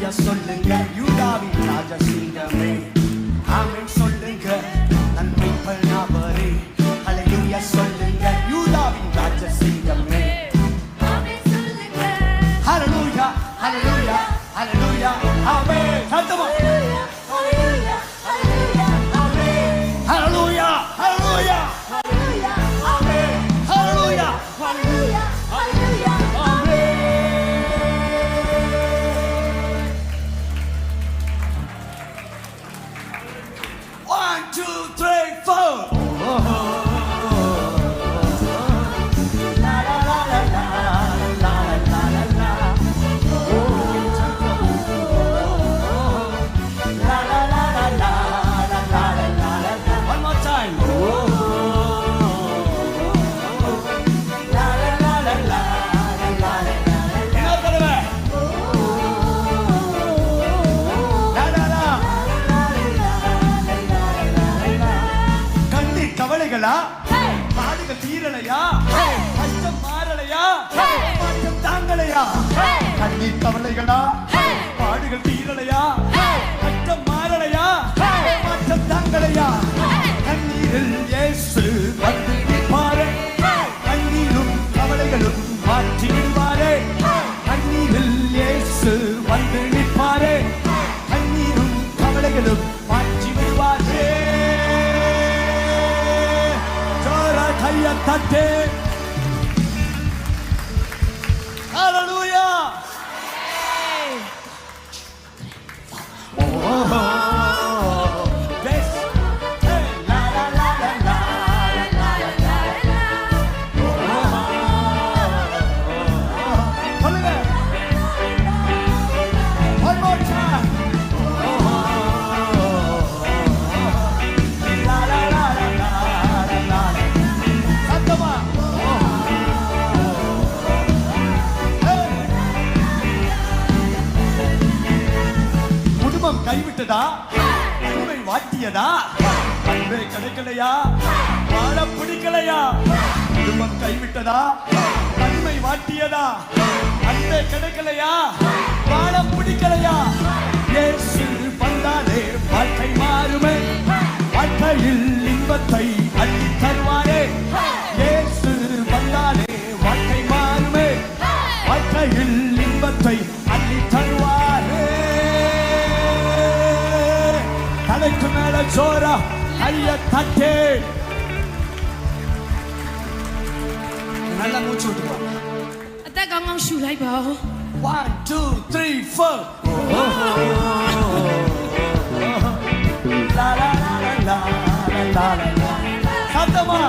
ஹalleluya சொல்லுங்க யூதாவின் ராஜசிங்கமே ஆமென் சொல்லுங்க நன்மை பண்ணவரே ஹalleluya சொல்லுங்க யூதாவின் ராஜசிங்கமே ஆமென் சொல்லுங்க ஹalleluya ஹalleluya ஹalleluya ஆமென் சத்தமா ஹalleluya ஹalleluya ஆமென் ஹalleluya ஹalleluya ஹalleluya ஆமென் ஹalleluya ஹalleluya ஹalleluya ஆமென் 1 2 3 4 பாடுகள் தீரலையா கஷ்டம் மாறலையா மாற்றம் தாங்கலையா கண்ணீர் கவலைகளா பாடுகள் தீரலையா கஷ்டம் மாறலையா மாற்றம் தாங்கலையா கண்ணீரில் இயேசு வந்து நிற்பாரே கண்ணீரும் கவலைகளும் மாற்றி விடுவாரே கண்ணீரில் இயேசு வந்து நிற்பாரே கண்ணீரும் கவலைகளும் மாற்றி விடுவாரே கையை தட்டு ஹalleluya கைவிட்டதா அன்பை வாட்டியதா அன்பை கிடைக்கலையா வாழ பிடிக்கலையா குடும்பம் கைவிட்டதா அன்பை வாட்டியதா அன்பை கிடைக்கலையா வாழ பிடிக்கலையா இயேசு வந்தாலே வாழ்க்கை மாறுமே வாழ்க்கையில் இன்பத்தை அள்ளி தருவாரே இயேசு வந்தாலே வாழ்க்கை மாறுமே வாழ்க்கையில் இன்பத்தை அள்ளி தருவாரே தலைக்கு மேல ஜோரா கைய தட்டு நல்லா மூச்சு விட்டுப்பா 阿爹剛剛數嚟吧 1 2 3 4 la la la la la la la la சத்தமா